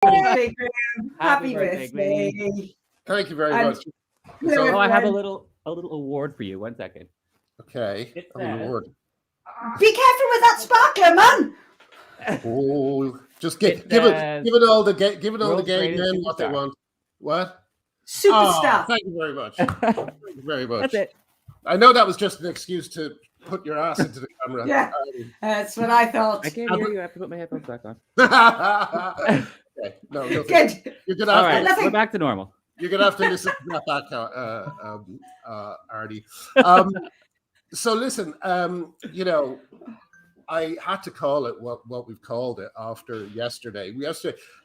birthday, Graham. Happy birthday. Thank you very And much. hello, So, I have a everyone. little award for you. 1 second. okay. It Oh, says- Lord. Be careful with that sparkler, man. Oh, just It give says it all the gay world's men greatest what they superstar. want. What? Superstar. Oh, thank you very much. Thank you very much. That's it. I know that was just an excuse to put your ass into the camera. Yeah. That's what I thought. I can't hear you. I have to put my headphones back on. Okay. No, nothing. Good. You're gonna All have right, nothing. we're back to normal. You're gonna have to listen to that back, Artie. So listen, I had to call it what we've called it after yesterday.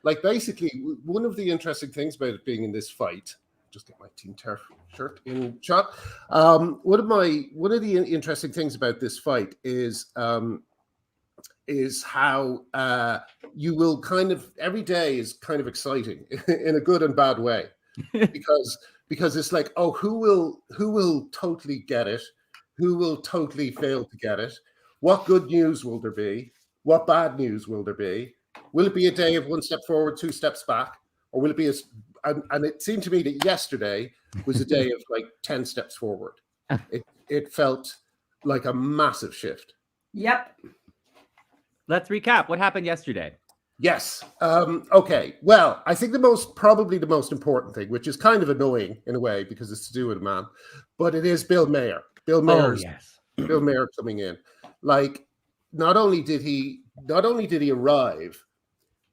Like basically one of the interesting things about it being in this fight. Just get my Team Turf shirt in shot. One of the interesting things about this fight is how you will kind of every day is kind of exciting in a good and bad way because it's like, oh, who will totally get it, who will totally fail to get it, what good news will there be, what bad news will there be, will it be a day of 1 step forward, 2 steps back, or will it be and it seemed to me that yesterday was a day of like 10 steps forward. It felt like a massive shift. Yep. Let's recap. What happened yesterday? Yes. Okay. Well, I think probably the most important thing, which is kind of annoying in a way because it's to do with a man, but it is Bill Maher. Bill Maher coming in. Like, not only did he arrive,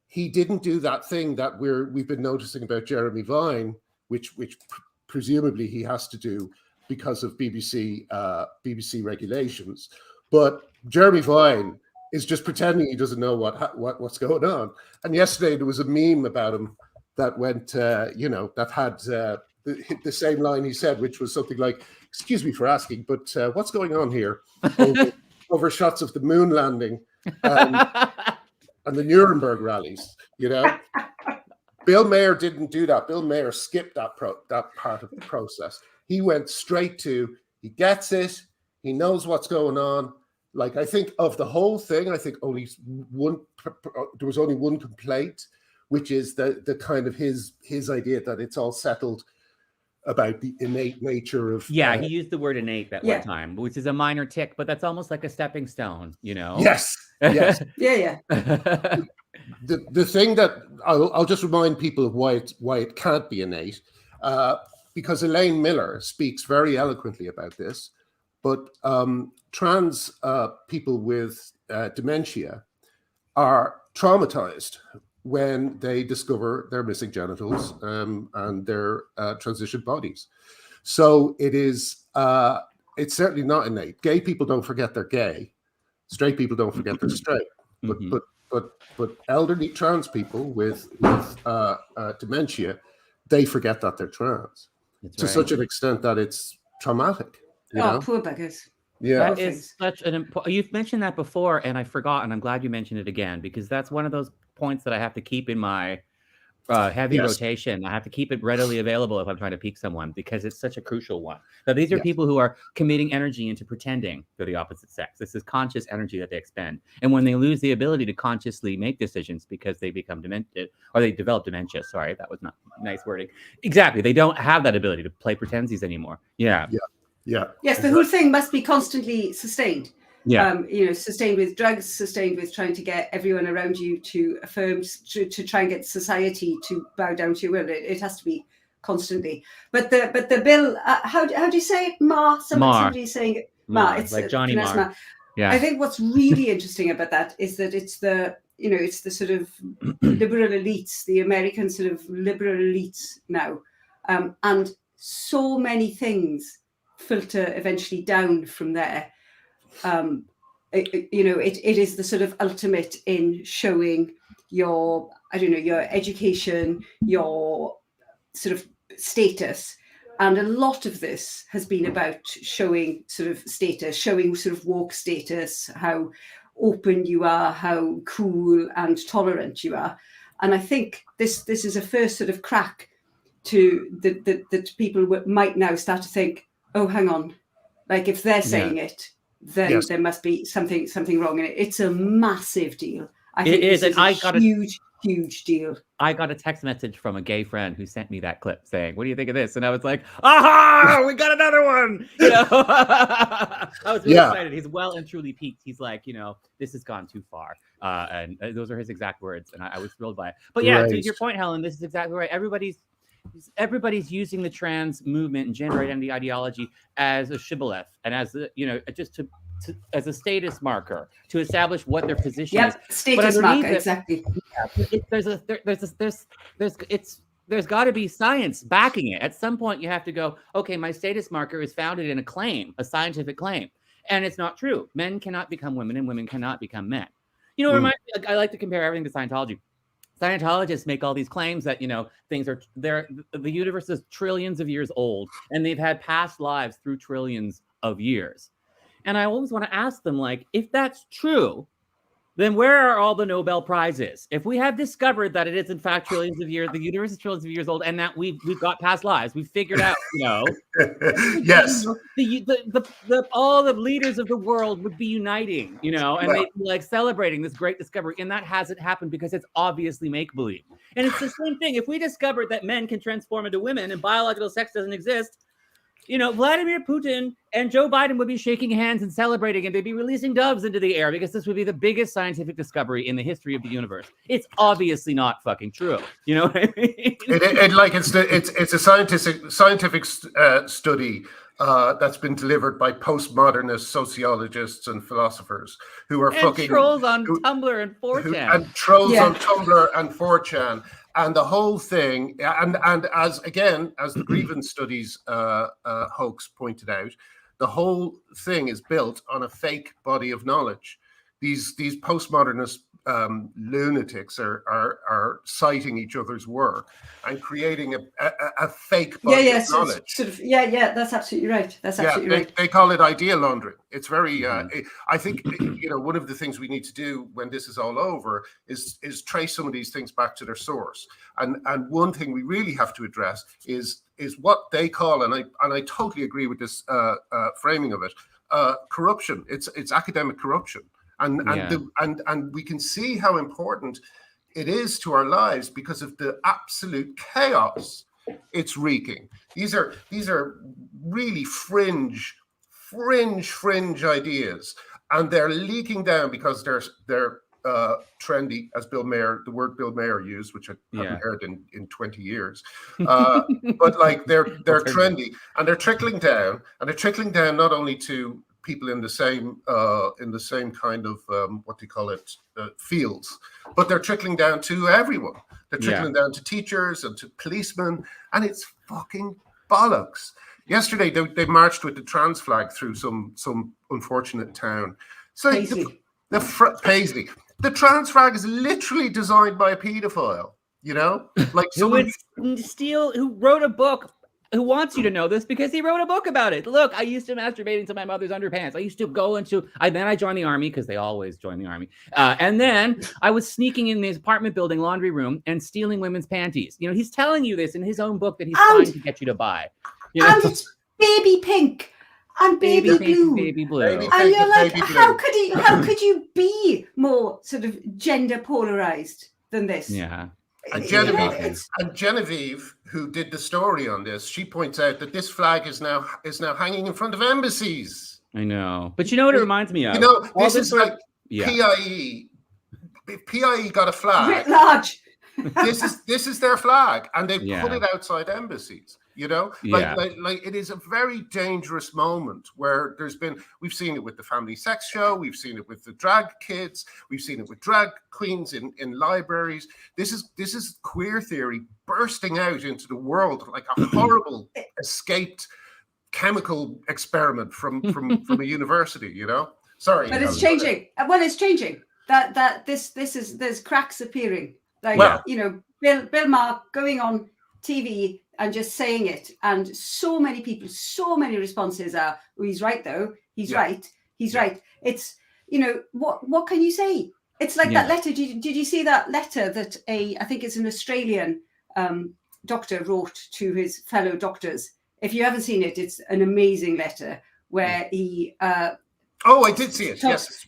he didn't do that thing that we've been noticing about Jeremy Vine, which presumably he has to do because of BBC regulations. But Jeremy Vine is just pretending he doesn't know what's going on. And yesterday there was a meme about him that went, that had the same line he said, which was something like, "Excuse me for asking, but what's going on here?" Over shots of the moon landing and the Nuremberg rallies. Bill Maher didn't do that. Bill Maher skipped that part of the process. He went straight to, he gets it, he knows what's going on. Like, I think of the whole thing, I think there was only one complaint, which is the kind of his idea that it's all settled about the innate nature of... Yeah, he used the word innate one time, which is a minor tick, but that's almost like a stepping stone, Yes. Yeah. The thing that I'll just remind people of why it can't be innate, because Elaine Miller speaks very eloquently about this, but trans people with dementia are traumatized when they discover their missing genitals and their transitioned bodies. So it's certainly not innate. Gay people don't forget they're gay. Straight people don't forget they're straight. But elderly trans people with dementia, they forget that they're trans to such an extent that it's traumatic. Poor buggers. Yeah, that is such an important. You've mentioned that before, and I forgot, and I'm glad you mentioned it again because that's one of those points that I have to keep in my heavy rotation. I have to keep it readily available if I'm trying to pique someone because it's such a crucial one. Now, these are people who are committing energy into pretending they're the opposite sex. This is conscious energy that they expend, and when they lose the ability to consciously make decisions because they become demented or they develop dementia. Sorry, that was not nice wording. Exactly, they don't have that ability to play pretensies anymore. Yeah. Yes, the whole thing must be constantly sustained. Yeah. Sustained with drugs, sustained with trying to get everyone around you to affirm, to try and get society to bow down to your will. It has to be constantly. But the bill, how do you say it? Maher. Somebody's saying it. Maher. It's like Johnny Maher. Yeah. I think what's really interesting about that is that it's the sort of liberal elites, the American sort of liberal elites now, and so many things filter eventually down from there. It is the sort of ultimate in showing your education, your sort of status. And a lot of this has been about showing sort of status, showing sort of woke status, how open you are, how cool and tolerant you are. And I think this is a first sort of crack to that people might now start to think, oh, hang on, like if they're saying it, then there must be something wrong in it. It's a massive deal. I think it is, this is a huge huge deal. I got a text message from a gay friend who sent me that clip saying, "What do you think of this?" And I was like, "Aha! We got another one!" You know, I was really excited. He's well and truly peaked. He's like, you know, this has gone too far, and those are his exact words, and I was thrilled by it. But yeah, to your point, Helen, this is exactly right. Everybody's using the trans movement and gender identity ideology as a shibboleth and as just to as a status marker to establish what their position is. Status marker, exactly. There's got to be science backing it. At some point, you have to go, okay, my status marker is founded in a claim, a scientific claim, and it's not true. Men cannot become women, and women cannot become men. You know, I like to compare everything to Scientology. Scientologists make all these claims that, you know, the universe is trillions of years old, and they've had past lives through trillions of years. And I always want to ask them, like, if that's true, then where are all the Nobel Prizes? If we have discovered that it is in fact trillions of years, the universe is trillions of years old, and that we've got past lives, we've figured out, you know, yes, all the leaders of the world would be uniting, you know, and they'd be like celebrating this great discovery, and that hasn't happened because it's obviously make believe. And it's the same thing. If we discovered that men can transform into women and biological sex doesn't exist, you know, Vladimir Putin and Joe Biden would be shaking hands and celebrating, and they'd be releasing doves into the air because this would be the biggest scientific discovery in the history of the universe. It's obviously not fucking true. You know what I mean? It's a scientific study that's been delivered by postmodernist sociologists and philosophers who are fucking trolls on Tumblr and 4chan. And trolls on Tumblr and 4chan. And the whole thing, and as the grievance studies hoax pointed out, the whole thing is built on a fake body of knowledge. These postmodernist lunatics are citing each other's work and creating a fake body of knowledge. Sort of, that's absolutely right. That's absolutely right. They call it idea laundering. It's very. I think one of the things we need to do when this is all over is trace some of these things back to their source. And one thing we really have to address is what they call, and I totally agree with this framing of it, corruption. It's academic corruption. And we can see how important it is to our lives because of the absolute chaos it's wreaking. These are really fringe ideas, and they're leaking down because they're trendy, as the word Bill Maher used, which I haven't heard in 20 years. But like they're trendy, and they're trickling down, not only to people in the same kind of what do you call it, fields, but they're trickling down to everyone. They're trickling down to teachers and to policemen, and it's fucking bollocks. Yesterday they marched with the trans flag through some unfortunate town. So Paisley, the trans flag is literally designed by a paedophile. You know, like who wrote a book. Who wants you to know this because he wrote a book about it. Look, I used to masturbate into my mother's underpants. I used to go then I joined the army because they always join the army. And then I was sneaking in this apartment building laundry room and stealing women's panties. You know, he's telling you this in his own book that he's trying to get you to buy. You know? And it's baby pink and baby blue. Baby blue. And you're like, how could you be more sort of gender polarized than this? Yeah. And Genevieve, who did the story on this, she points out that this flag is now hanging in front of embassies. I know, but you know what it reminds me of? You know, this is like PIE. PIE got a flag. Writ large. This is their flag, and they put it outside embassies. You know, like it is a very dangerous moment where we've seen it with the family sex show, we've seen it with the drag kids, we've seen it with drag queens in libraries. This is queer theory bursting out into the world like a horrible escaped chemical experiment from a university. You know, sorry, but it's changing. Well, it's changing. There's cracks appearing. Like Bill Maher going on TV and just saying it, and so many people, so many responses are, well, he's right though, he's right. It's, what can you say? It's like that letter. Did you see that letter that I think it's an Australian doctor wrote to his fellow doctors? If you haven't seen it, it's an amazing letter where he I did see it. Talks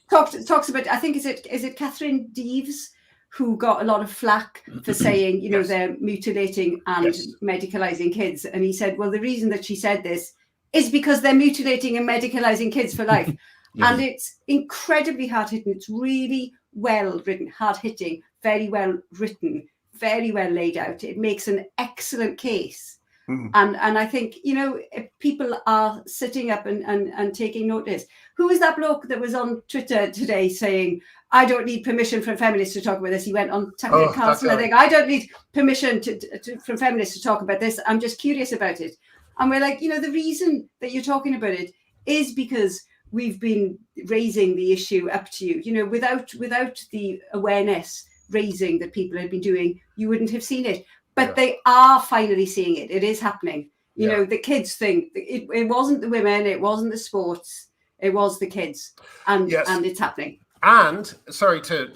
about, I think is it Catherine Deves, who got a lot of flack for saying, you know, Yes. they're mutilating and Yes. medicalizing kids. And he said, well, the reason that she said this is because they're mutilating and medicalizing kids for life. And it's incredibly hard-hitting. It's really well written, hard-hitting, very well written, very well laid out. It makes an excellent case. And I think, you know, if people are sitting up and taking notice. Who was that bloke that was on Twitter today saying, I don't need permission from feminists to talk about this? He went on Tucker Carlson, I think, I don't need permission from feminists to talk about this. I'm just curious about it. And we're like, you know, the reason that you're talking about it is because we've been raising the issue up to you. You know, without the awareness raising that people had been doing, you wouldn't have seen it. But they are finally seeing it. It is happening. You know, the kids thing. It wasn't the women. It wasn't the sports. It was the kids. And it's happening. And sorry I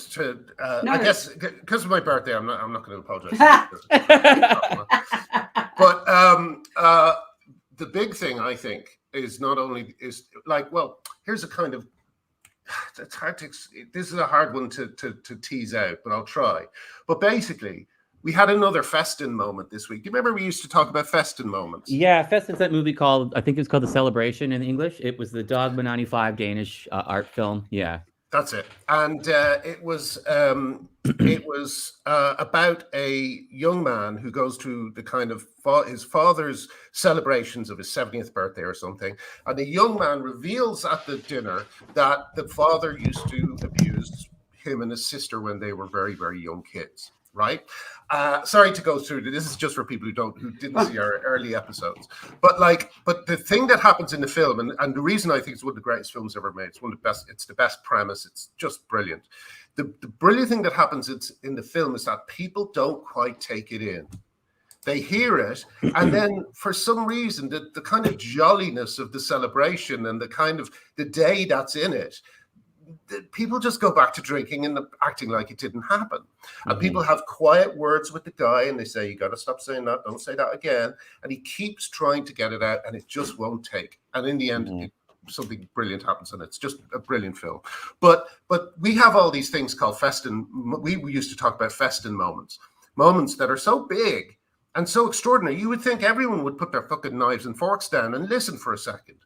guess because of my birthday, I'm not going to apologize. But the big thing I think is not only is like, well, here's a kind of, it's hard to, this is a hard one to tease out, but I'll try. But basically, we had another Festin moment this week. Do you remember we used to talk about Festin moments? Yeah, Festin's that movie called, I think it's called The Celebration in English. It was the Dogma 95 Danish art film. Yeah. That's it. And it was about a young man who goes to the kind of his father's celebrations of his 70th birthday or something. And the young man reveals at the dinner that the father used to abuse him and his sister when they were very, very young kids. Right. Sorry to go through this is just for people who didn't see our early episodes. But the thing that happens in the film, and the reason I think it's one of the greatest films ever made, it's one of the best, it's the best premise, it's just brilliant. The brilliant thing that happens in the film is that people don't quite take it in. They hear it, and then for some reason, the kind of jolliness of the celebration and the kind of the day that's in it, people just go back to drinking and acting like it didn't happen. And people have quiet words with the guy and they say, you got to stop saying that. Don't say that again. And he keeps trying to get it out and it just won't take. And in the end, something brilliant happens and it's just a brilliant film. But we have all these things called Festin. We used to talk about Festin moments that are so big and so extraordinary. You would think everyone would put their fucking knives and forks down and listen for a second.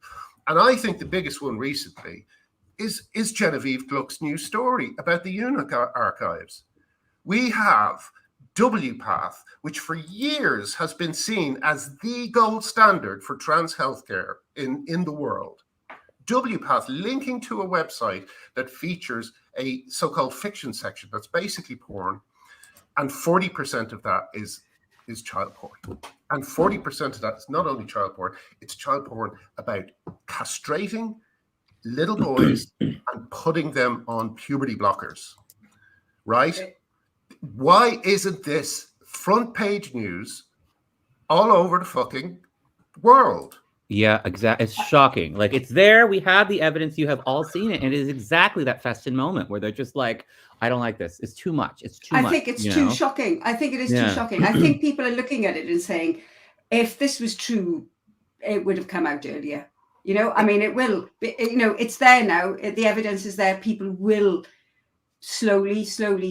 And I think the biggest one recently is Genevieve Gluck's new story about the eunuch archives. We have WPATH, which for years has been seen as the gold standard for trans healthcare in the world. WPATH linking to a website that features a so-called fiction section that's basically porn, and 40% of that is child porn. And 40% of that is not only child porn, it's child porn about castrating little boys and putting them on puberty blockers, right? Why isn't this front page news all over the fucking world? Yeah, exactly. It's shocking. Like, it's there. We have the evidence. You have all seen it. And it is exactly that Festin moment where they're just like, I don't like this. It's too much. It's too much. I think it's too shocking. I think it is too shocking. I think people are looking at it and saying, if this was true, it would have come out earlier. You know, I mean, it will, you know, it's there now. The evidence is there. People will slowly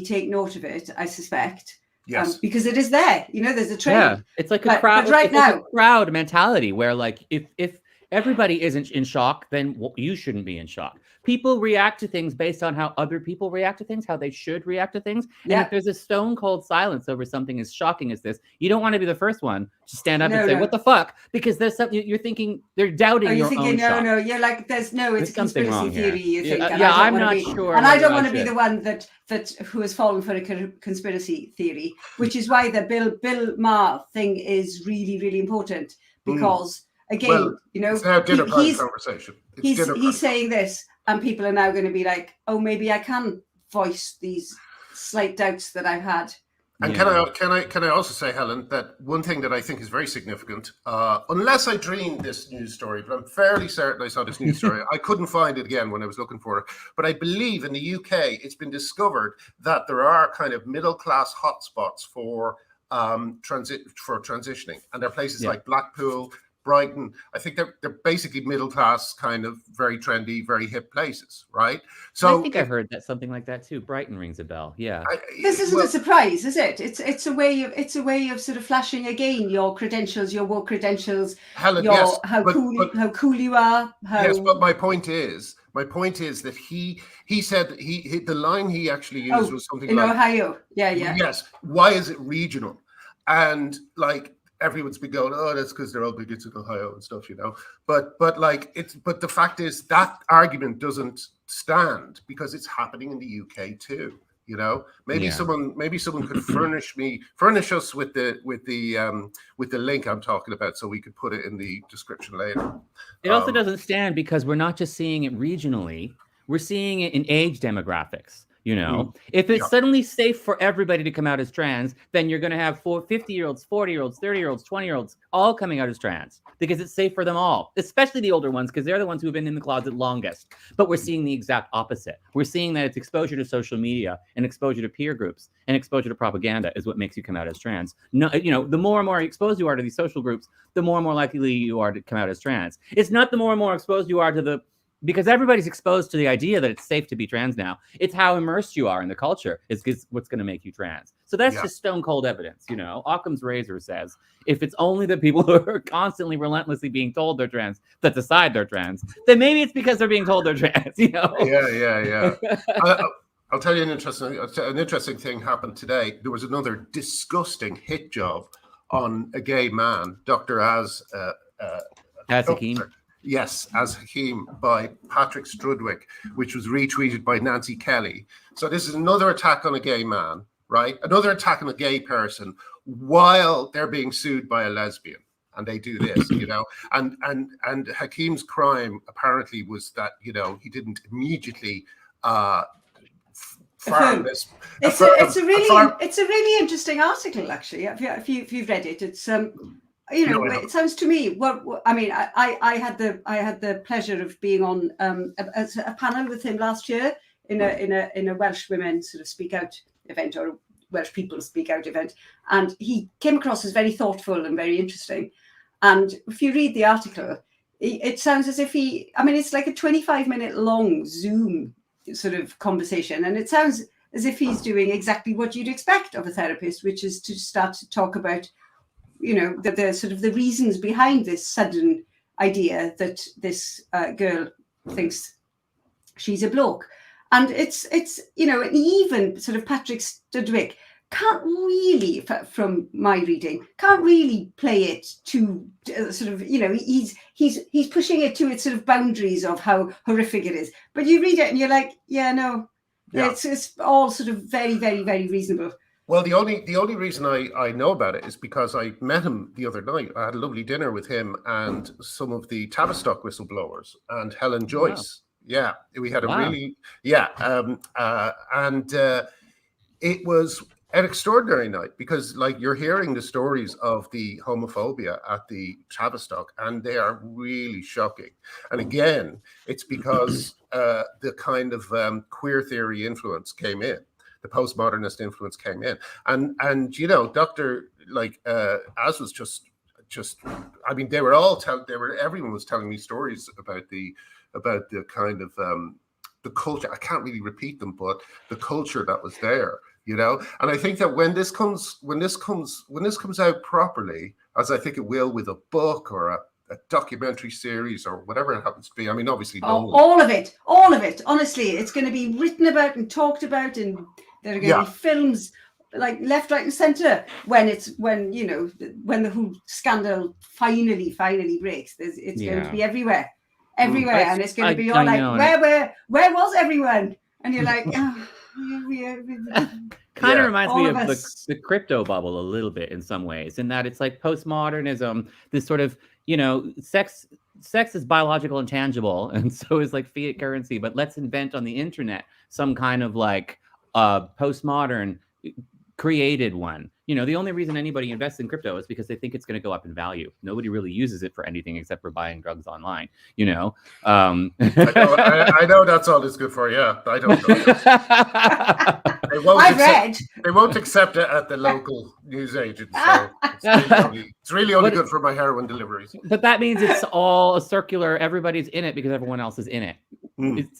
take note of it, I suspect. Yes. Because it is there. You know, there's a trend. Yeah, it's like a crowd. But right now, like a crowd mentality where, like, if everybody isn't in shock, then you shouldn't be in shock. People react to things based on how other people react to things, how they should react to things. And if there's a stone cold silence over something as shocking as this, you don't want to be the first one to stand up and say, what the fuck? Because there's something you're thinking, they're doubting your own shock. No, you're like, it's a conspiracy theory, you think. Yeah, I'm not sure. And I don't want to be the one that who has fallen for a conspiracy theory, which is why the Bill Maher thing is really, really important. Because, again, you know, it's now dinner party conversation. He's saying this. And people are now going to be like, oh, maybe I can voice these slight doubts that I've had. And can I also say, Helen, that one thing that I think is very significant, unless I dreamed this news story, but I'm fairly certain I saw this news story. I couldn't find it again when I was looking for it. But I believe in the UK, it's been discovered that there are kind of middle-class hotspots for transitioning. And there are places like Blackpool, Brighton. I think they're basically middle class, kind of very trendy, very hip places, right? So I think I've heard that something like that too. Brighton rings a bell. Yeah. This isn't a surprise, is it? It's a way of sort of flashing again your credentials, your woke credentials, Helen, your yes, how cool you are. Yes, but my point is that he said the line he actually used was something in like Ohio. Yeah. Yes. Why is it regional? And like everyone's been going, oh, that's because they're all bigots in Ohio and stuff, you know. But the fact is that argument doesn't stand because it's happening in the UK too. You know, maybe someone could furnish us with the link I'm talking about, so we could put it in the description later. It also doesn't stand because we're not just seeing it regionally; we're seeing it in age demographics. You know, if it's suddenly safe for everybody to come out as trans, then you're going to have 50-year-olds, 40-year-olds, 30-year-olds, 20-year-olds all coming out as trans because it's safe for them all, especially the older ones, because they're the ones who have been in the closet longest. But we're seeing the exact opposite. We're seeing that it's exposure to social media and exposure to peer groups and exposure to propaganda is what makes you come out as trans. No, you know, the more and more exposed you are to these social groups, the more and more likely you are to come out as trans. It's not the more and more exposed you are to the because everybody's exposed to the idea that it's safe to be trans now. It's how immersed you are in the culture is what's going to make you trans. So that's just stone cold evidence. You know, Occam's razor says if it's only the people who are constantly, relentlessly being told they're trans that decide they're trans, then maybe it's because they're being told they're trans. You know? Yeah. I'll tell you an interesting thing happened today. There was another disgusting hit job on a gay man, Dr. Az Hakim. Yes, as Hakim by Patrick Strudwick, which was retweeted by Nancy Kelly. So this is another attack on a gay man, right? Another attack on a gay person while they're being sued by a lesbian. And they do this, you know, and Hakim's crime apparently was that, you know, he didn't immediately farm this. It's a really interesting article, actually. If you've read it, it's you know, it sounds to me. Well, I mean, I had the pleasure of being on a panel with him last year in a Welsh women sort of speak out event or Welsh people speak out event, and he came across as very thoughtful and very interesting. And if you read the article, it sounds as if it's like a 25-minute long Zoom sort of conversation, and it sounds as if he's doing exactly what you'd expect of a therapist, which is to start to talk about, you know, the sort of the reasons behind this sudden idea that this girl thinks she's a bloke. And it's you know, and even sort of Patrick Studwick can't really, from my reading, can't really play it to sort of, you know, he's pushing it to its sort of boundaries of how horrific it is. But you read it and you're like, it's all sort of very, very, very reasonable. Well, the only reason I know about it is because I met him the other night. I had a lovely dinner with him and some of the Tavistock whistleblowers and Helen Joyce. Wow. Yeah, we had a really it was an extraordinary night because, like, you're hearing the stories of the homophobia at the Tavistock, and they are really shocking. And again, it's because the kind of queer theory influence came in. The postmodernist influence came in, and you know, Dr. Az was just. I mean, everyone was telling me stories about the kind of the culture. I can't really repeat them, but the culture that was there, you know. And I think that when this comes out properly, as I think it will with a book or a documentary series or whatever it happens to be. I mean, obviously, all of it. Honestly, it's going to be written about and talked about, and there are going to be films like left, right, and centre when you know, when the whole scandal finally breaks. It's going to be everywhere, and it's going to be all like, where was everyone? And you're like, kind of reminds me of the crypto bubble a little bit in some ways, in that it's like postmodernism, this sort of, you know, sex is biological and tangible, and so is like fiat currency, but let's invent on the internet some kind of like postmodern created one. You know, the only reason anybody invests in crypto is because they think it's going to go up in value. Nobody really uses it for anything except for buying drugs online, you know. I know that's all it's good for. Yeah, I don't know. They won't accept it at the local newsagent. So it's really only good for my heroin deliveries. But that means it's all a circular. Everybody's in it because everyone else is in it.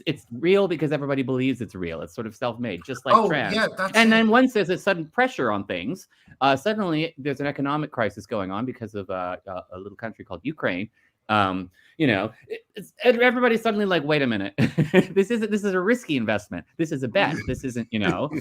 It's real because everybody believes it's real. It's sort of self-made, just like trans. Yeah, and then once there's a sudden pressure on things, suddenly there's an economic crisis going on because of a little country called Ukraine. You know, everybody's suddenly like, wait a minute, this is a risky investment. This is a bet. This isn't, you know.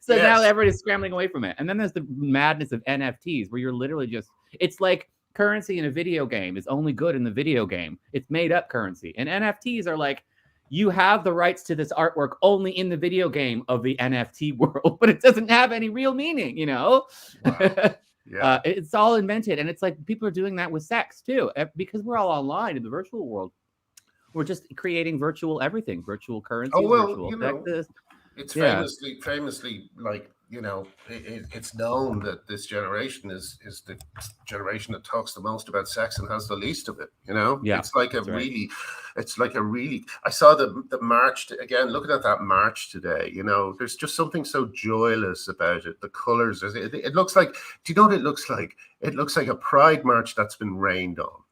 So now everybody's scrambling away from it. And then there's the madness of NFTs, where you're literally just, it's like currency in a video game is only good in the video game. It's made up currency. And NFTs are like, you have the rights to this artwork only in the video game of the NFT world, but it doesn't have any real meaning, you know? Wow. Yeah. It's all invented. And it's like people are doing that with sex too, because we're all online in the virtual world. We're just creating virtual everything, virtual currency, virtual sexes. It's famously like, you know, it's known that this generation is the generation that talks the most about sex and has the least of it, you know? Yeah, it's like I saw the march again, looking at that march today, you know, there's just something so joyless about it. The colors, it looks like, do you know what it looks like? It looks like a pride march that's been rained on.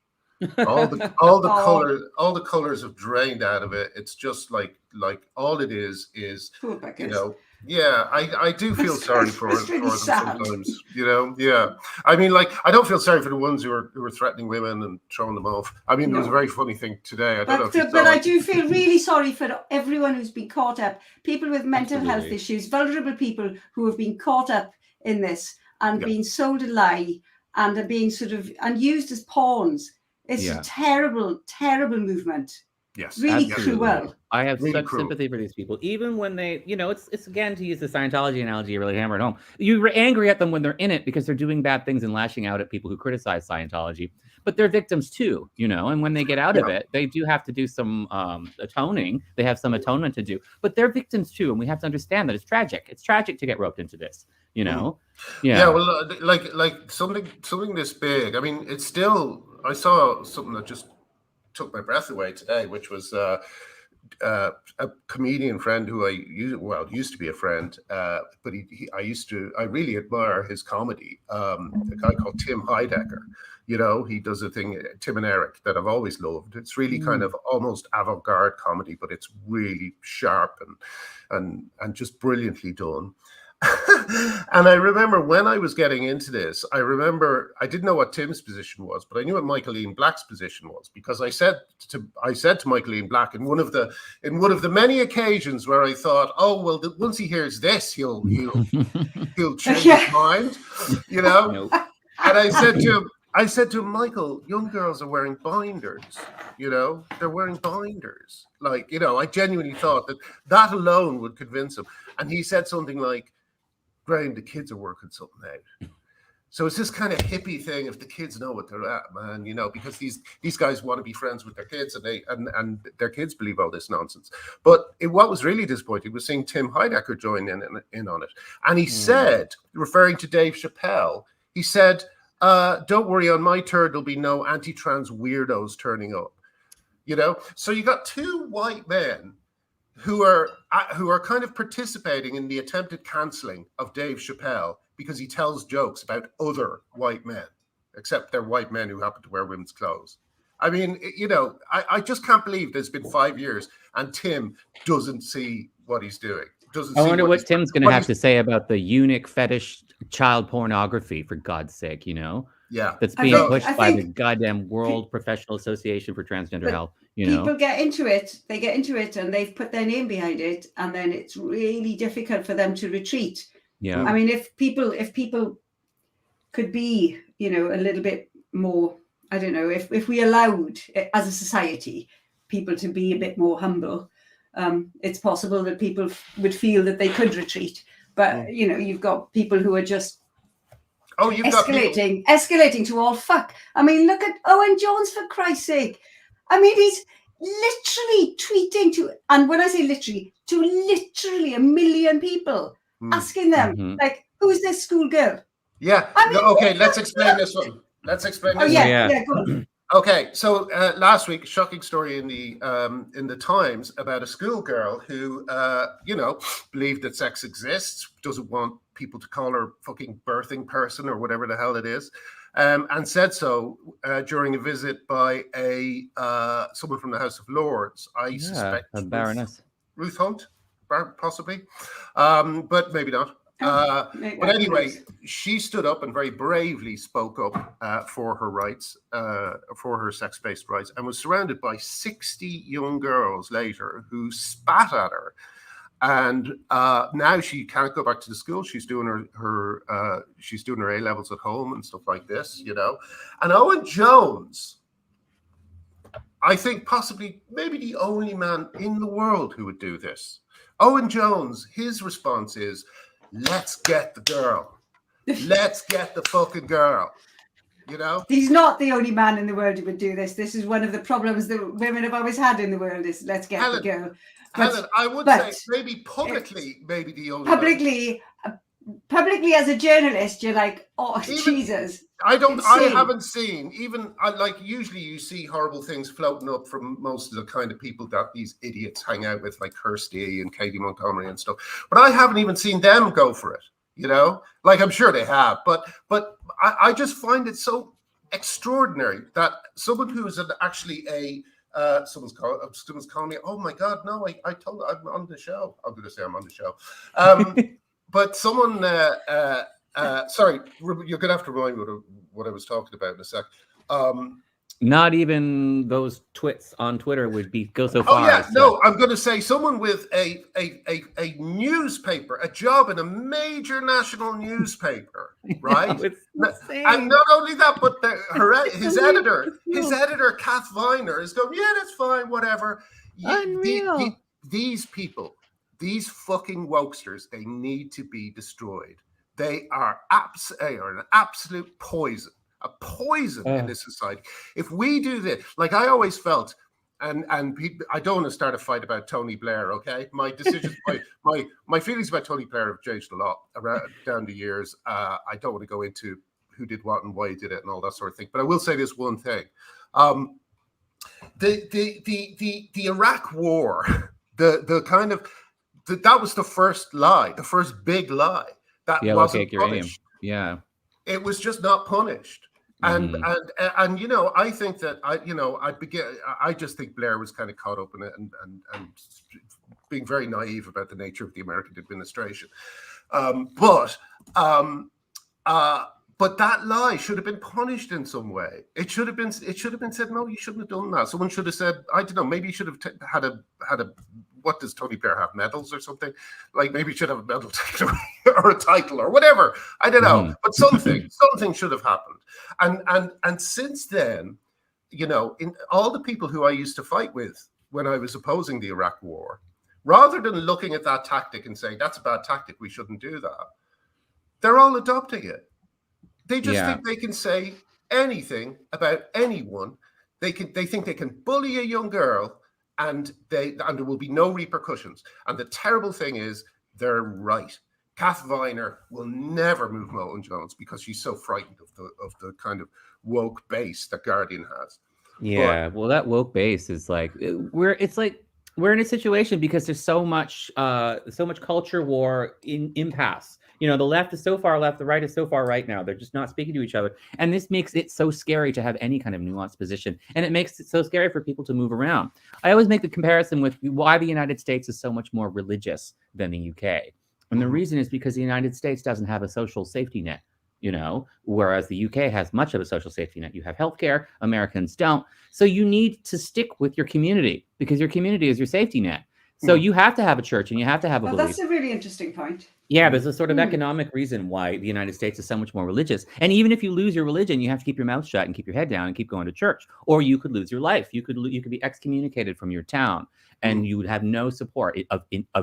All the colors have drained out of it. It's just like all it is, you know. Yeah, I do feel sorry for them sometimes, you know. Yeah, I mean, like, I don't feel sorry for the ones who are threatening women and throwing them off. I mean, there was a very funny thing today. I don't know if you saw but I do feel really sorry for everyone who's been caught up, people with mental health issues, vulnerable people who have been caught up in this and being sold a lie and are being sort of and used as pawns. It's a terrible, terrible movement. Yes, really cruel. I have such sympathy for these people, even when they, you know, it's again, to use the Scientology analogy, really hammer it home. You're angry at them when they're in it because they're doing bad things and lashing out at people who criticize Scientology, but they're victims too, you know. And when they get out of it, they do have to do some atoning. They have some atonement to do, but they're victims too, and we have to understand that it's tragic. It's tragic to get roped into this, you know. Yeah. Well, like something this big. I mean, it's still. I saw something that just took my breath away today, which was a comedian friend who used to be a friend, but I really admire his comedy. A guy called Tim Heidecker. You know, he does a thing, Tim and Eric, that I've always loved. It's really kind of almost avant-garde comedy, but it's really sharp and just brilliantly done. And I remember when I was getting into this, I didn't know what Tim's position was, but I knew what Michael Ian Black's position was, because I said to Michael Ian Black in one of the many occasions where I thought, oh well, once he hears this, he'll change his mind, you know. Nope. And I said to him, Michael, young girls are wearing binders, you know, they're wearing binders. Like, you know, I genuinely thought that alone would convince him. And he said something like, Graham, the kids are working something out. So it's this kind of hippie thing. If the kids know what they're at, man, you know, because these guys want to be friends with their kids, and their kids believe all this nonsense. But what was really disappointing was seeing Tim Heidecker join in on it. And he said, referring to Dave Chappelle, he said, don't worry, on my turn, there'll be no anti-trans weirdos turning up. You know, so you got two white men who are kind of participating in the attempted cancelling of Dave Chappelle because he tells jokes about other white men, except they're white men who happen to wear women's clothes. I mean, you know, I just can't believe there's been 5 years and Tim doesn't see what he's doing. I wonder what Tim's going to have to say about the eunuch fetish child pornography, for God's sake, you know? Yeah. That's being pushed by the goddamn World Professional Association for Transgender Health. You know, people get into it, and they've put their name behind it, and then it's really difficult for them to retreat. Yeah. I mean, if people could be, you know, a little bit more, I don't know, if we allowed as a society people to be a bit more humble, it's possible that people would feel that they could retreat. But you know, you've got people who are just escalating to all fuck. I mean, look at Owen Jones, for Christ's sake. I mean, he's literally tweeting and when I say literally, to literally 1 million people, asking them, like, Who's this schoolgirl? Yeah. I mean, Okay, let's explain this one. Let's explain this. Yeah, go on. Okay, so last week, a shocking story in the Times about a schoolgirl who, believed that sex exists, doesn't want people to call her fucking birthing person or whatever the hell it is, and said so during a visit by someone from the House of Lords. I suspect a baroness. Ruth Hunt, possibly, but maybe not. But anyway, she stood up and very bravely spoke up for her rights, for her sex-based rights, and was surrounded by 60 young girls later who spat at her. And now she can't go back to the school. She's doing her A-levels at home and stuff like this, And Owen Jones, I think possibly maybe the only man in the world who would do this. Owen Jones, his response is, let's get the girl. Let's get the fucking girl. He's not the only man in the world who would do this. This is one of the problems that women have always had in the world is let's get the girl. Helen, I would say maybe publicly, maybe the only publicly as a journalist, you're like, oh, Jesus. I haven't seen, usually you see horrible things floating up from most of the kind of people that these idiots hang out with, like Kirsty and Katie Montgomery and stuff. But I haven't even seen them go for it, I'm sure they have. But I just find it so extraordinary that someone who is actually someone's calling me, oh my God, no, I'm on the show. I'm going to say I'm on the show. But someone, sorry, you're going to have to remind me what I was talking about in a sec. Not even those twits on Twitter would go so far. Oh yeah, no, I'm going to say someone with a newspaper, a job in a major national newspaper, right? And not only that, but his editor, Kath Viner, is going, yeah, that's fine, whatever. These people, these fucking wokesters, they need to be destroyed. They are an absolute poison. A poison in this society. If we do this, like I always felt, and people, I don't want to start a fight about Tony Blair. Okay, my decisions, my feelings about Tony Blair have changed a lot down the years. I don't want to go into who did what and why he did it and all that sort of thing. But I will say this one thing: the Iraq War, that was the first lie, the first big lie that wasn't punished. Yeah, it was just not punished. And I think that I just think Blair was kind of caught up in it and being very naive about the nature of the American administration. But that lie should have been punished in some way. It should have been said, no, you shouldn't have done that. Someone should have said, I don't know, maybe you should have had a what does Tony Blair have, medals or something? Like maybe he should have a medal taken away or a title or whatever. I don't know, but something should have happened. And since then, in all the people who I used to fight with when I was opposing the Iraq War, rather than looking at that tactic and saying that's a bad tactic, we shouldn't do that, they're all adopting it. They just think they can say anything about anyone. They think they can bully a young girl and there will be no repercussions. And the terrible thing is they're right. Kath Viner will never move Owen Jones because she's so frightened of the kind of woke base that Guardian has. Yeah, well, that woke base is like we're in a situation because there's so much culture war in impasse. The left is so far left, the right is so far right now. They're just not speaking to each other. And this makes it so scary to have any kind of nuanced position. And it makes it so scary for people to move around. I always make the comparison with why the United States is so much more religious than the UK. And the reason is because the United States doesn't have a social safety net, whereas the UK has much of a social safety net. You have healthcare, Americans don't. So you need to stick with your community because your community is your safety net. So you have to have a church and you have to have a belief. That's a really interesting point. Yeah, there's a sort of economic reason why the United States is so much more religious. And even if you lose your religion, you have to keep your mouth shut and keep your head down and keep going to church. Or you could lose your life. You could be excommunicated from your town and you would have no support of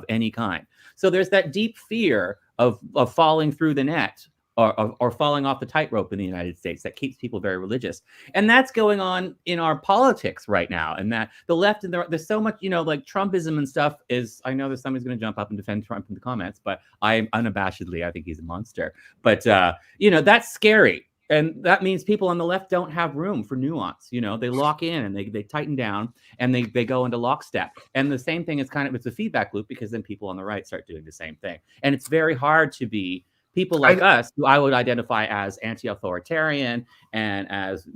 any kind. So there's that deep fear of falling through the net or falling off the tightrope in the United States that keeps people very religious. And that's going on in our politics right now. And that the left and there's so much, like Trumpism and stuff is, I know that somebody's going to jump up and defend Trump in the comments, but I unabashedly, I think he's a monster. But, that's scary. And that means people on the left don't have room for nuance. They lock in and they tighten down and they go into lockstep. And the same thing is it's a feedback loop, because then people on the right start doing the same thing. And it's very hard to be people like us, who I would identify as anti-authoritarian and as,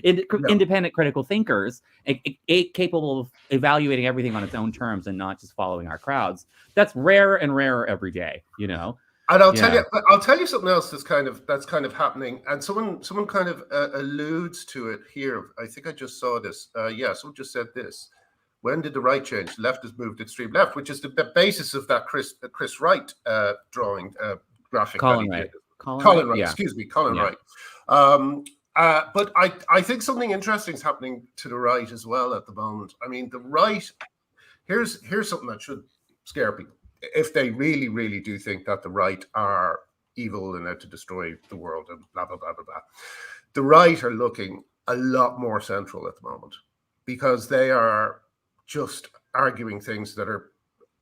independent critical thinkers, capable of evaluating everything on its own terms and not just following our crowds. That's rarer and rarer every day, And I'll tell you something else that's kind of happening, and someone kind of alludes to it here. I think I just saw this. Someone just said this. When did the right change? The left has moved extreme left, which is the basis of that Chris Wright drawing graphic. Colin Wright. Colin Wright. But I think something interesting is happening to the right as well at the moment. I mean, the right. Here's something that should scare people. If they really, really do think that the right are evil and out to destroy the world and blah, blah, blah, blah, blah. The right are looking a lot more central at the moment, because they are just arguing things that are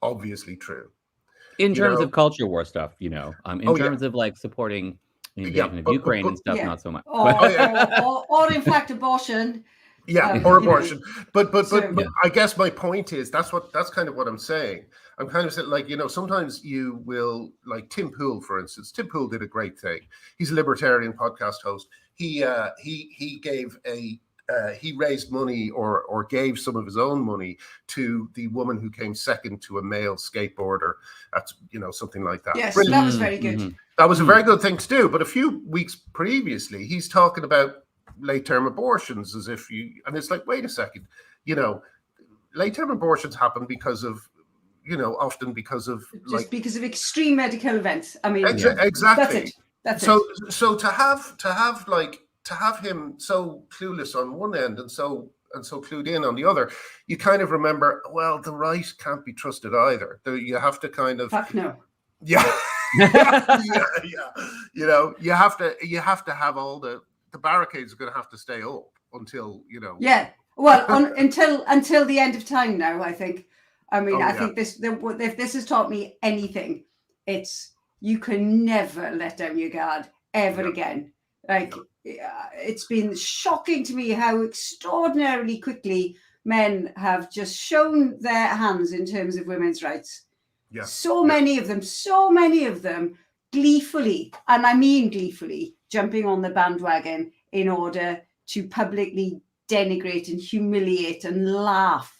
obviously true. In terms of culture war stuff, in terms of like supporting the invasion of Ukraine and stuff, not so much. Or in fact, abortion. Or abortion. But I guess my point is that's kind of what I'm saying. I'm kind of saying, like, sometimes you will, like Tim Pool, for instance. Tim Pool did a great thing. He's a libertarian podcast host. He gave he raised money or gave some of his own money to the woman who came second to a male skateboarder. That's, something like that. Yes, Brilliant. that was very good. Mm-hmm. That was a very good thing to do. But a few weeks previously, he's talking about late-term abortions as if and it's like, wait a second, late-term abortions happen because of, often because of because of extreme medical events. I mean, exactly. That's it. So to have him so clueless on one end and so clued in on the other, you kind of remember, well, the right can't be trusted either. You have to kind of no. Yeah. You have to have all the barricades are going to have to stay up until Well, until the end of time now, I think. I mean, I think if this has taught me anything, it's you can never let down your guard ever again. Like, it's been shocking to me how extraordinarily quickly men have just shown their hands in terms of women's rights. Yeah. So many of them gleefully, and I mean gleefully, jumping on the bandwagon in order to publicly denigrate and humiliate and laugh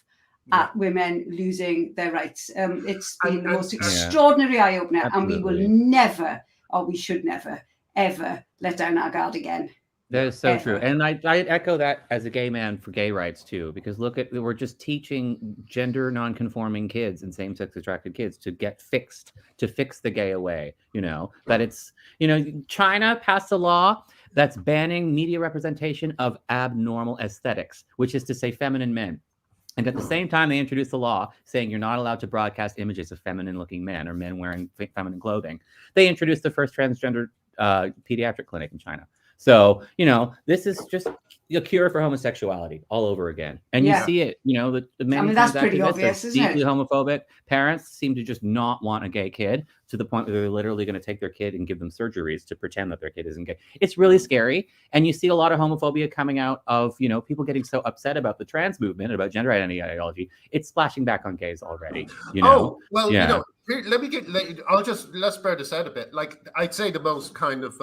at women losing their rights. It's been the most extraordinary eye-opener, and we will never, or we should never, ever let down our guard again. That is so true. And I echo that as a gay man for gay rights too, because we're just teaching gender non-conforming kids and same-sex attracted kids to fix the gay away, that it's, China passed a law that's banning media representation of abnormal aesthetics, which is to say feminine men. And at the same time, they introduced a law saying you're not allowed to broadcast images of feminine-looking men or men wearing feminine clothing. They introduced the first transgender pediatric clinic in China. So, this is just a cure for homosexuality all over again. And you see it, the many that's pretty obvious, isn't deeply it? homophobic parents seem to just not want a gay kid, to the point where they're literally going to take their kid and give them surgeries to pretend that their kid isn't gay. It's really scary. And you see a lot of homophobia coming out of, people getting so upset about the trans movement, about gender identity ideology. It's splashing back on gays already, let's spread this out a bit. Like, I'd say the most kind of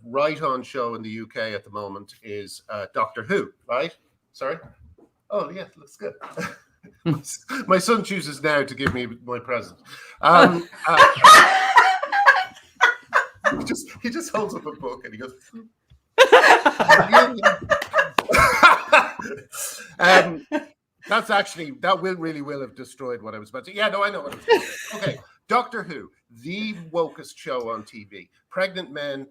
right-on show in the UK at the moment is Doctor Who, right? Sorry? Oh, yeah, looks good. My son chooses now to give me my present. He just holds up a book and he goes... that will have destroyed what I was about to... Yeah, no, I know what I was saying. Okay, Doctor Who, the wokest show on TV. Pregnant men,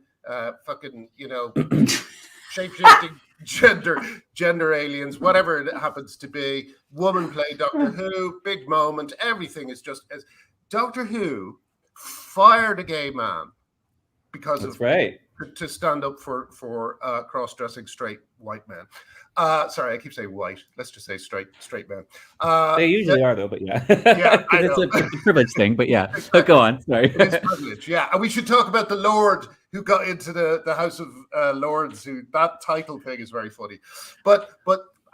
shape-shifting gender aliens, whatever it happens to be. Woman play Doctor Who, big moment. Everything is just as Doctor Who fired a gay man because That's of right. to stand up for cross-dressing straight white men. Sorry, I keep saying white. Let's just say straight men. They usually are, though, but yeah. Yeah, I Because know. it's a privilege thing, but yeah. Exactly. But go on, sorry. It is privilege, yeah. And we should talk about the Lord who got into the House of Lords, who that title thing is very funny. But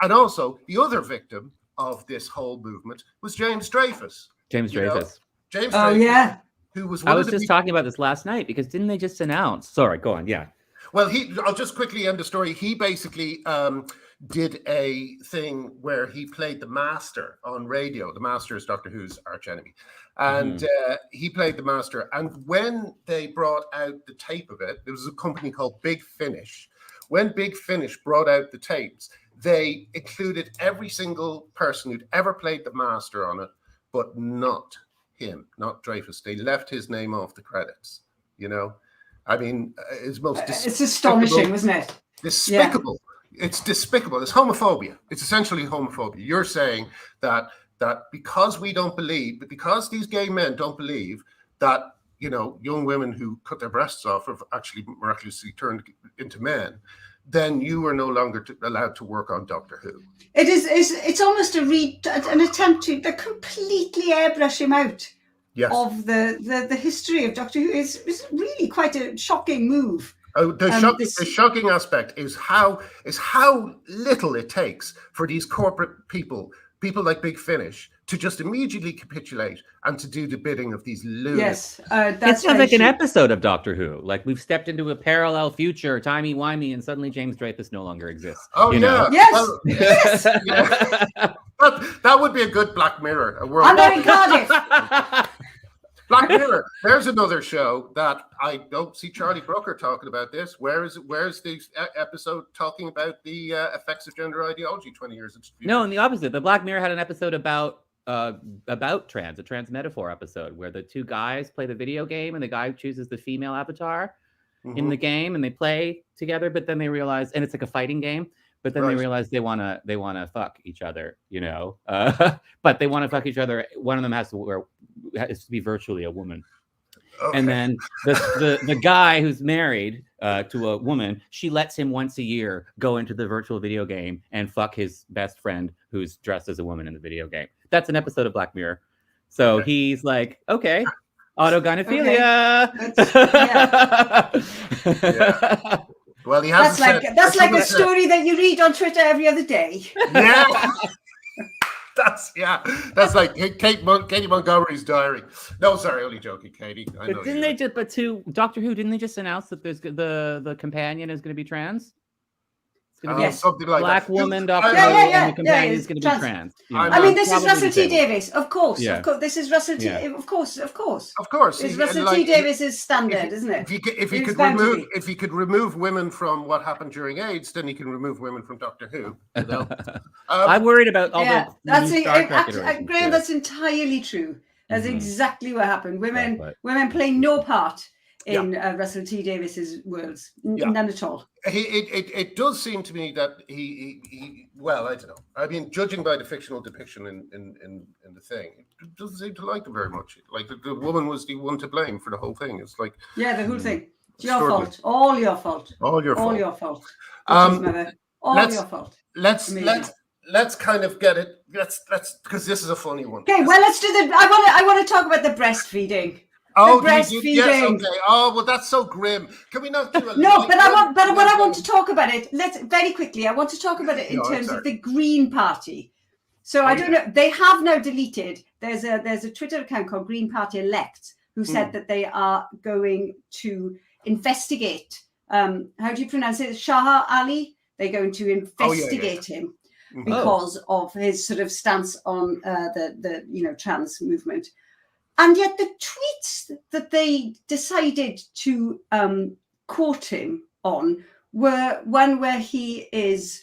and also the other victim of this whole movement was James Dreyfus. James Dreyfus. James Oh, Dreyfus, yeah. who was I was just talking about this last night because didn't they just announce? Sorry, go on. Yeah. Well, I'll just quickly end the story. He basically did a thing where he played the Master on radio. The Master is Doctor Who's archenemy. And he played the Master. And when they brought out the tape of it, there was a company called Big Finish. When Big Finish brought out the tapes, they included every single person who'd ever played the Master on it, but not him, not Dreyfus. They left his name off the credits, I mean, it's astonishing, isn't it? Despicable. Yeah. It's despicable. It's homophobia. It's essentially homophobia. You're saying that because these gay men don't believe that, young women who cut their breasts off have actually miraculously turned into men, then you are no longer allowed to work on Doctor Who. It's almost an attempt to completely airbrush him out. Yes. Of the history of Doctor Who is really quite a shocking move. Oh, the shocking aspect is how little it takes for these corporate people like Big Finish, to just immediately capitulate and to do the bidding of these lunatics. Yes, it sounds like an episode of Doctor Who. Like we've stepped into a parallel future, timey-wimey, and suddenly James Dreyfus no longer exists. Oh, yeah. Yes, well, yes. Yeah. That would be a good Black Mirror. A world. I'm not in Cardiff. Black Mirror. There's another show that I don't see Charlie Brooker talking about this. Where's the episode talking about the effects of gender ideology 20 years into the future? No, and the opposite. The Black Mirror had an episode about trans, a trans metaphor episode, where the two guys play the video game and the guy chooses the female avatar in the game and they play together, but then they realize, and it's like a fighting game, but then they realize they wanna fuck each other, but they want to fuck each other. One of them has to be virtually a woman. Okay. And then the guy who's married to a woman, she lets him once a year go into the virtual video game and fuck his best friend who's dressed as a woman in the video game. That's an episode of Black Mirror. So he's like, okay, autogynephilia. Okay. Yeah. Well, he has. That's like a story that you read on Twitter every other day. Yeah. That's like Katie Montgomery's diary. No, sorry, only joking, Katie. But to Doctor Who, didn't they just announce that there's the companion is going to be trans? It's going to be something like Black that. woman, Doctor Who, and the companion is going to be trans. I mean, this is Russell T Davies, of course. Yeah. Of course, this is Russell T. Of course. Of course, it's Russell T Davies' standard, isn't it? If he could remove women from what happened during AIDS, then he can remove women from Doctor Who. I'm worried about all the Graham. That's entirely true. That's exactly what happened. Women play no part in Russell T Davies's worlds, none at all. It does seem to me that he well, I don't know. I mean, judging by the fictional depiction in the thing, it doesn't seem to like him very much. Like the woman was the one to blame for the whole thing. It's like the whole thing. It's your fault. All your fault. All your fault. All your fault. All your fault. Let's kind of get it. Let's because this is a funny one. Okay, well, let's do the. I want to talk about the breastfeeding. Oh, breastfeeding. Yes, okay. Oh, well, that's so grim. Can we not do a no? But I want to talk about it. Let's very quickly. I want to talk about it in terms of the Green Party. So I don't know. They have now deleted. There's a Twitter account called Green Party Elect who said that they are going to investigate. How do you pronounce it? Shah Ali. They're going to investigate him because of his sort of stance on the trans movement. And yet the tweets that they decided to quote him on were one where he is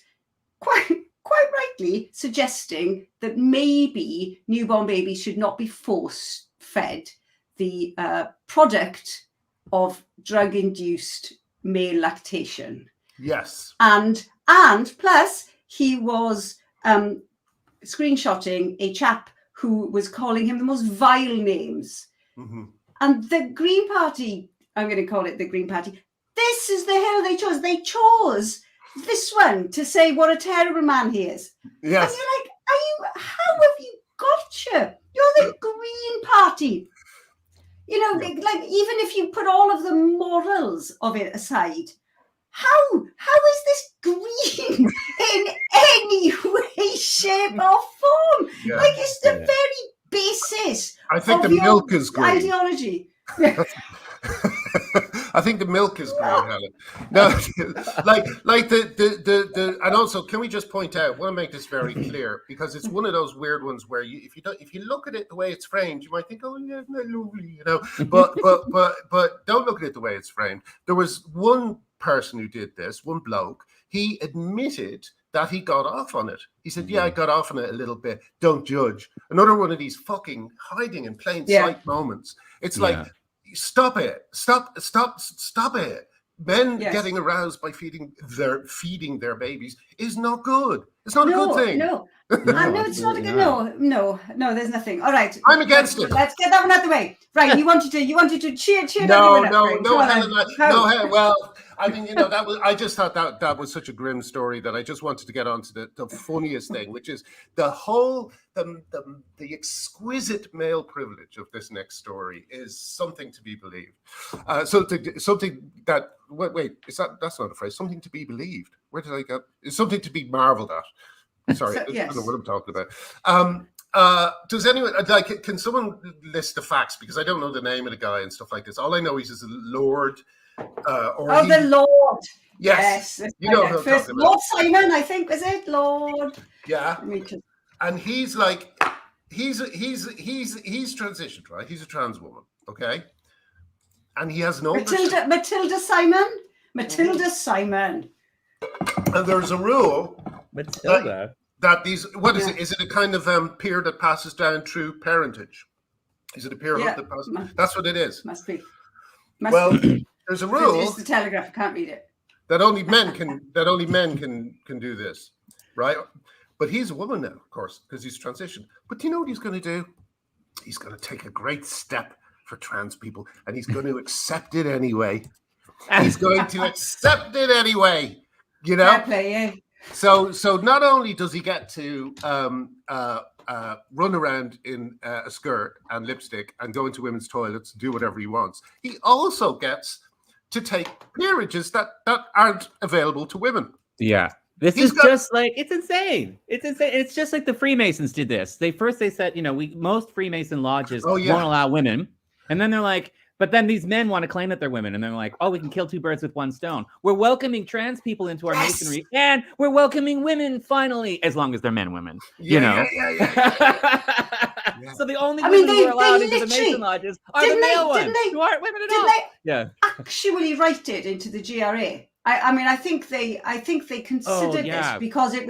quite rightly suggesting that maybe newborn babies should not be force-fed the product of drug-induced male lactation. Yes. And plus he was screenshotting a chap who was calling him the most vile names. And the Green Party, I'm going to call it the Green Party, this is the hill they chose. They chose this one to say what a terrible man he is. Yes. And you're like, how have you got you? You're the Green Party. You know, like even if you put all of the morals of it aside, how is this green in any way, shape, or form? Yeah. Like it's the very basis. I think of the your milk is green. Ideology. I think the milk is green, Helen. No, like the and also, can we just point out? I want to make this very clear because it's one of those weird ones where if you look at it the way it's framed, you might think, oh yeah, isn't that lovely, you know? But don't look at it the way it's framed. There was one person who did this, one bloke. He admitted that he got off on it. He said, yeah, I got off on it a little bit. Don't judge. Another one of these fucking hiding in plain sight moments. It's like, stop it. Stop it. Men getting aroused by feeding their babies is not good. It's not a good thing. No, it's not a good. No, there's nothing. All right, I'm against it. Let's get that one out of the way. Right, you wanted to cheer. No, Helen. Well, I mean, you know, I just thought that was such a grim story that I just wanted to get on to the funniest thing, which is the whole the exquisite male privilege of this next story is something to be believed. Something that wait, that's not a phrase. Something to be believed. Where did I get? It's something to be marveled at. Sorry, I don't know what I'm talking about. Does anyone can someone list the facts, because I don't know the name of the guy and stuff like this. All I know is a Lord. The Lord. Yes. You know who I'm first talking about. Lord Simon, I think, was it? Lord. Yeah. And he's like, he's transitioned, right? He's a trans woman, okay? And he has no Matilda Simon. And there's a rule Matilda. That these, what is it? Is it a kind of peer that passes down through parentage? Is it a peer that passes? That's what it is. Must be. There's a rule. It's the Telegraph. I can't read it. That only men can do this, right? But he's a woman now, of course, because he's transitioned. But do you know what he's going to do? He's going to take a great step for trans people, and he's going to accept it anyway. He's going to accept it anyway. You know. Fair play, yeah. So not only does he get to run around in a skirt and lipstick and go into women's toilets and do whatever he wants, he also gets to take peerages that aren't available to women. Yeah. Just like, it's insane. It's insane. It's just like the Freemasons did this. They said, you know, most Freemason lodges won't allow women. And then they're like, but then these men want to claim that they're women, and they're like, oh, we can kill two birds with one stone. We're welcoming trans people into our masonry, and we're welcoming women finally, as long as they're women, you know? So the only women who are allowed into the Mason lodges are the male ones who aren't women at all. They actually write it into the GRA? I mean, I think they considered this because it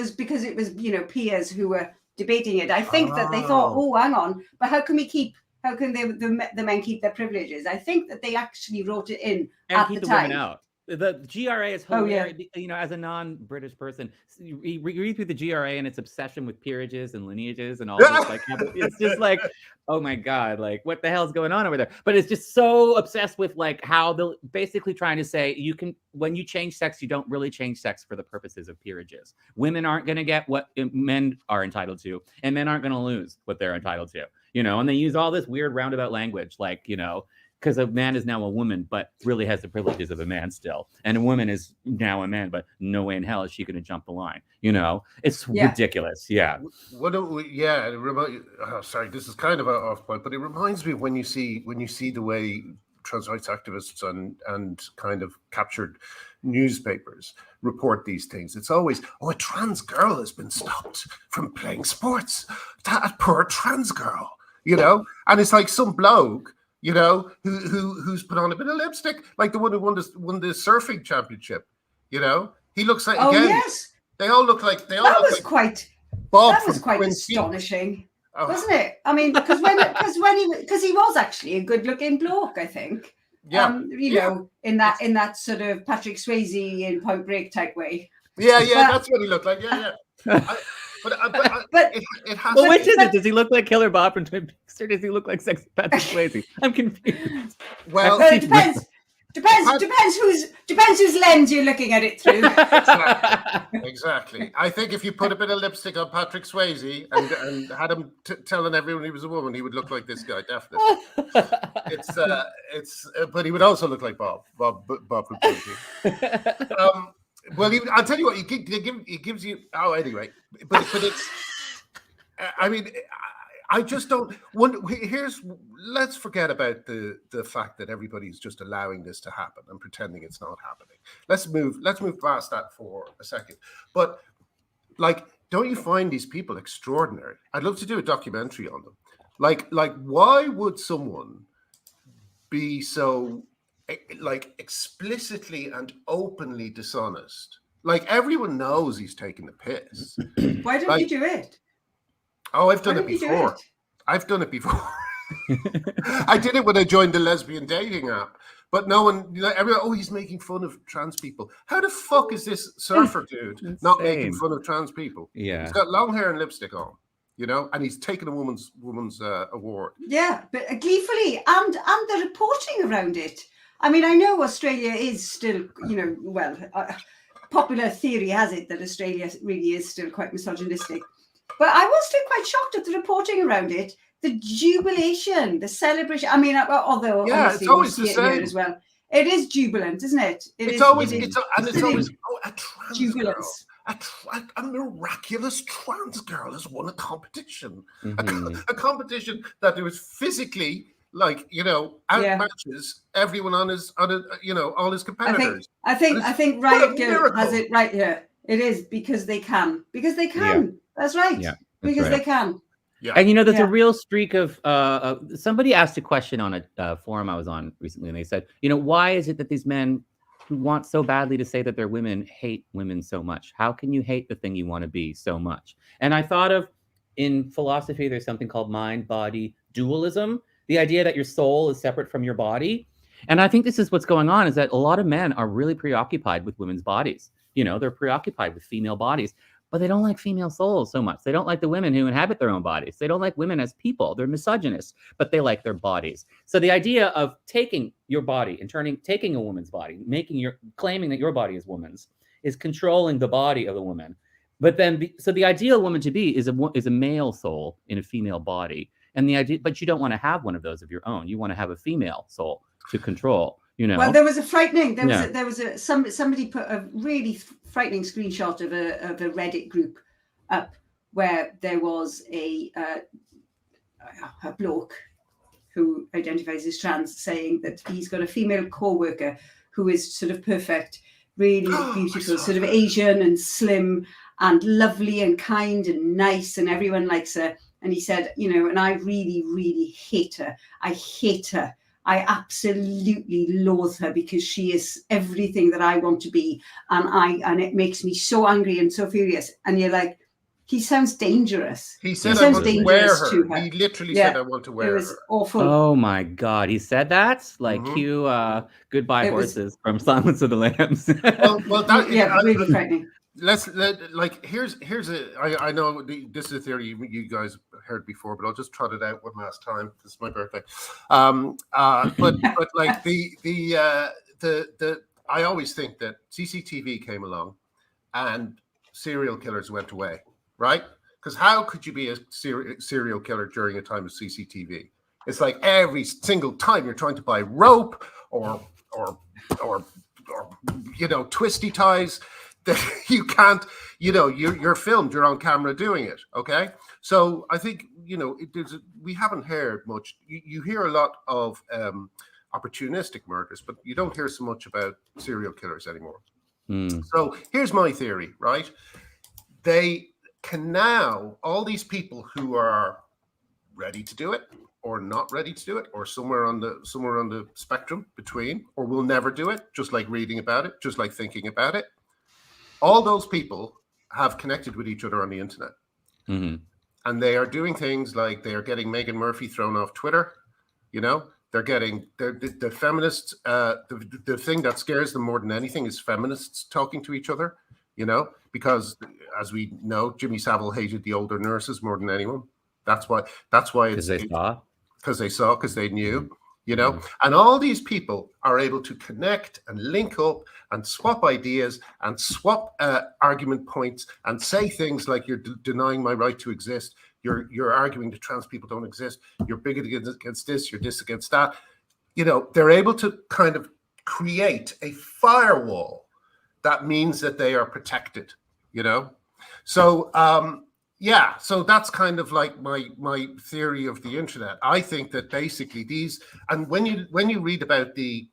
was you know, peers who were debating it. I think that they thought, oh, hang on, but how can the men keep their privileges? I think that they actually wrote it in and at keep the the time. women out. The GRA is hilarious. You know, as a non-British person, you read through the GRA and its obsession with peerages and lineages and all this. Like, it's just like, oh my god, like what the hell is going on over there? But it's just so obsessed with like how they're basically trying to say when you change sex, you don't really change sex for the purposes of peerages. Women aren't going to get what men are entitled to, and men aren't going to lose what they're entitled to. You know, and they use all this weird roundabout language, like, you know, because a man is now a woman, but really has the privileges of a man still. And a woman is now a man, but no way in hell is she going to jump the line. You know, it's ridiculous. Yeah. Sorry, this is kind of off point, but it reminds me of when you see the way trans rights activists and kind of captured newspapers report these things. It's always, a trans girl has been stopped from playing sports. That poor trans girl, you know? And it's like some bloke, you know, who's put on a bit of lipstick, like the one who won the surfing championship. You know, he looks like they all look like Bob. That was quite astonishing, wasn't it? I mean, because he was actually a good-looking bloke, I think. Yeah, you know, in that sort of Patrick Swayze in Point Break type way. Yeah, that's what he looked like. Yeah. But it has. Well, which is it? Does he look like Killer Bob from Twin Peaks, or does he look like Sexy Patrick Swayze? I'm confused. Well, it depends. Depends whose lens you're looking at it through. Exactly. I think if you put a bit of lipstick on Patrick Swayze and had him telling everyone he was a woman, he would look like this guy, definitely. But he would also look like Bob from Twin Peaks. Well, I'll tell you what, he gives you. Oh, anyway, but it's. I mean, I just don't. Let's forget about the fact that everybody's just allowing this to happen and pretending it's not happening. Let's move past that for a second. But like, don't you find these people extraordinary? I'd love to do a documentary on them. Like, why would someone be so like explicitly and openly dishonest? Like, everyone knows he's taking the piss. Why don't you do it? Oh, I've done it before. I've done it before. I did it when I joined the lesbian dating app. But no one, everyone, oh, he's making fun of trans people. How the fuck is this surfer dude not making fun of trans people? Yeah. He's got long hair and lipstick on, and he's taken a woman's award. Yeah, but gleefully, and the reporting around it. I mean, I know Australia is still, popular theory has it that Australia really is still quite misogynistic. But I was still quite shocked at the reporting around it, the jubilation, the celebration. I mean, although it's always the same as well. It is jubilant, isn't it? It's always a trans jubilance. Girl. A miraculous trans girl has won a competition. Mm-hmm. A competition that there was physically, outmatches everyone all his competitors. I think Riot Girl has it right here. It is because they can. Because they can. Yeah. That's right. Yeah, because they can. Yeah. And there's a real streak of somebody asked a question on a forum I was on recently, and they said, why is it that these men who want so badly to say that they're women hate women so much? How can you hate the thing you want to be so much? And I thought of, in philosophy, there's something called mind-body dualism, the idea that your soul is separate from your body. And I think this is what's going on, is that a lot of men are really preoccupied with women's bodies. They're preoccupied with female bodies, but they don't like female souls so much. They don't like the women who inhabit their own bodies. They don't like women as people. They're misogynists, but they like their bodies. So the idea of taking your body and taking a woman's body, claiming that your body is woman's, is controlling the body of the woman. But then, so the ideal woman to be is a male soul in a female body. And the idea, but you don't want to have one of those of your own. You want to have a female soul to control. Well, there was a frightening. Somebody put a really frightening screenshot of a Reddit group up where there was a bloke who identifies as trans saying that he's got a female co-worker who is sort of perfect, really beautiful, sort of Asian and slim and lovely and kind and nice, and everyone likes her. And he said, and I really, really hate her. I hate her. I absolutely loathe her because she is everything that I want to be. And it makes me so angry and so furious. And you're like, he sounds dangerous. He said, I want to wear her. He literally said, I want to wear her. It was awful. Oh my God. He said that? Like, cue Goodbye Horses from Silence of the Lambs. Really frightening. I know this is a theory you guys heard before, but I'll just trot it out one last time. This is my birthday. But like I always think that CCTV came along and serial killers went away, right? Because how could you be a serial killer during a time of CCTV? It's like every single time you're trying to buy rope or twisty ties. You can't, you're filmed, you're on camera doing it. Okay. So I think, we haven't heard much. You hear a lot of opportunistic murders, but you don't hear so much about serial killers anymore. So here's my theory, right? They can now, all these people who are ready to do it or not ready to do it, or somewhere on the spectrum between, or will never do it, just like reading about it, just like thinking about it. All those people have connected with each other on the internet. Mm-hmm. And they are doing things like they are getting Meghan Murphy thrown off Twitter. They're getting the feminists. The thing that scares them more than anything is feminists talking to each other. because as we know, Jimmy Savile hated the older nurses more than anyone. That's why because they knew, and all these people are able to connect and link up and swap ideas and swap argument points and say things like, you're denying my right to exist. You're arguing that trans people don't exist. You're bigoted against this. You're this against that. They're able to kind of create a firewall that means that they are protected, So, so that's kind of like my theory of the internet. I think that basically these, and when you read about the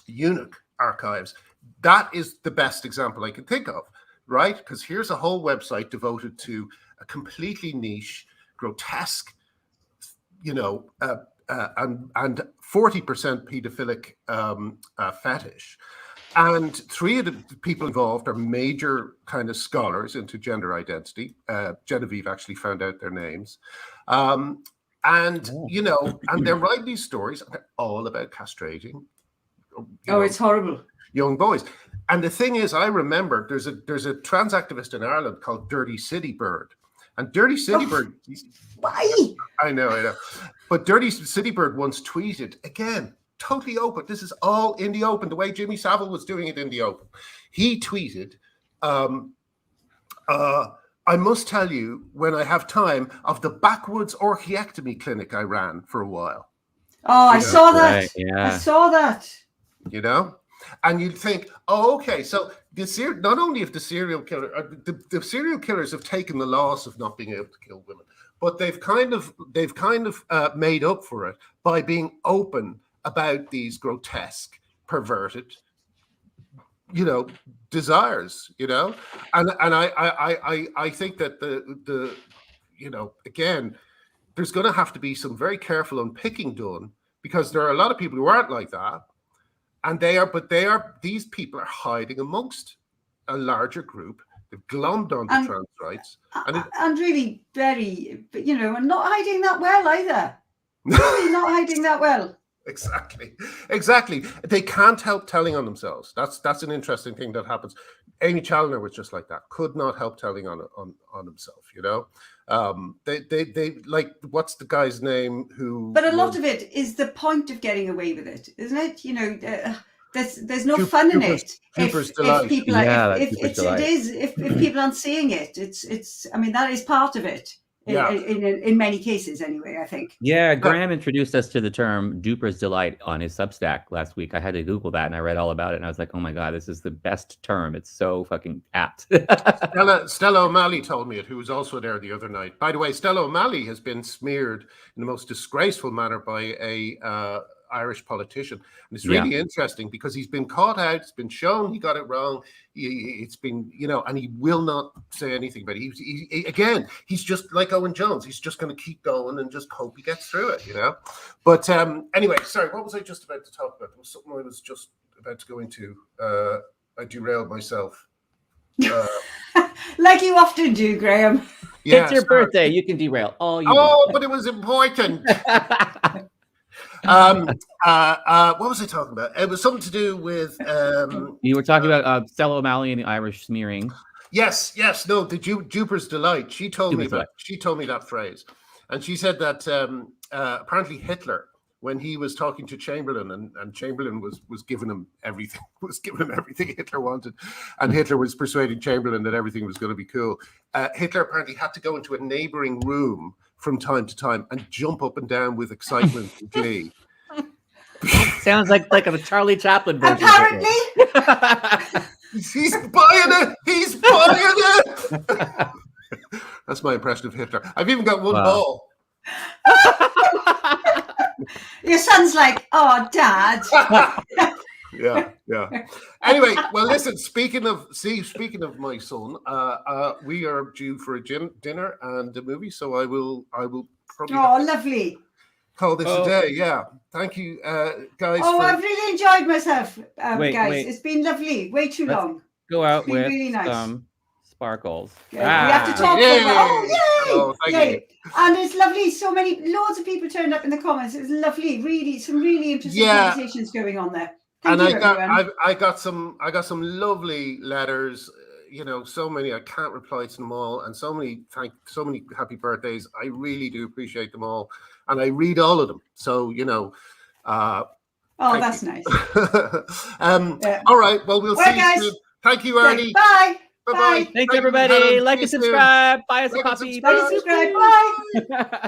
eunuch archives, that is the best example I can think of, right? Because here's a whole website devoted to a completely niche, grotesque, and 40% pedophilic fetish. And 3 of the people involved are major kind of scholars into gender identity. Genevieve actually found out their names. And they're writing these stories, and they're all about castrating. It's horrible. Young boys. And the thing is, I remember there's a trans activist in Ireland called Dirty City Bird. And Dirty City Bird... Why? I know. But Dirty City Bird once tweeted, again, totally open. This is all in the open, the way Jimmy Savile was doing it in the open. He tweeted, I must tell you, when I have time, of the backwoods orchiectomy clinic I ran for a while. Oh, I saw that. Right, yeah. I saw that. And you'd think, okay, so not only have the serial killer, the serial killers have taken the loss of not being able to kill women, but they've kind of made up for it by being open about these grotesque, perverted, desires, and I think that the again, there's going to have to be some very careful unpicking done, because there are a lot of people who aren't like that, and these people are hiding amongst a larger group. They've glommed onto trans rights, and really very, and not hiding that well either. Really not hiding that well. Exactly. They can't help telling on themselves. That's an interesting thing that happens. Amy Challoner was just like that. Could not help telling on himself. They like, what's the guy's name who? But a lot of it is the point of getting away with it, isn't it? There's no fun in it. If people if people aren't seeing it, it's. I mean, that is part of it. In many cases, anyway, I think. Yeah, Graham introduced us to the term duper's delight on his Substack last week. I had to Google that, and I read all about it, and I was like, oh my God, this is the best term. It's so fucking apt. Stella O'Malley told me it, who was also there the other night. By the way, Stella O'Malley has been smeared in the most disgraceful manner by a Irish politician. And it's really interesting, because he's been caught out, it's been shown he got it wrong. It's been, and he will not say anything about it. Again, he's just like Owen Jones. He's just going to keep going and just hope he gets through it, But anyway, sorry, what was I just about to talk about? There was something I was just about to go into. I derailed myself. Like you often do, Graham. It's your birthday. You can derail all you want. But it was important. What was I talking about? It was something to do with you were talking about Stella O'Malley and the Irish smearing. Yes, no, the Duper's delight. She told me that phrase, and she said that apparently Hitler, when he was talking to Chamberlain, and Chamberlain was giving him everything, Hitler wanted, and Hitler was persuading Chamberlain that everything was going to be cool. Hitler apparently had to go into a neighboring room from time to time and jump up and down with excitement and glee. Sounds like a Charlie Chaplin version. Apparently. He's buying it. That's my impression of Hitler. I've even got one ball. Your son's like, oh, Dad. Yeah. Anyway, well, listen. Speaking of my son, we are due for a dinner and a movie, so I will probably. Oh, lovely. Call this a day. Yeah, thank you, guys. I've really enjoyed myself, guys. Wait. It's been lovely. Way too long. Go out with really nice. Sparkles. Yeah. We have to talk. Yay! Thank you. And it's lovely. Loads of people turned up in the comments. It was lovely. Really, some really interesting conversations going on there. Thank you, I got some lovely letters. you know, so many. I can't reply to them all, and so many happy birthdays. I really do appreciate them all, and I read all of them. So you know, oh, that's nice. All right. Well, we'll see you soon. Thank you, Arnie. Bye. Bye. Thanks, everybody. Like and subscribe. Buy us a puppy. Like and subscribe. Bye.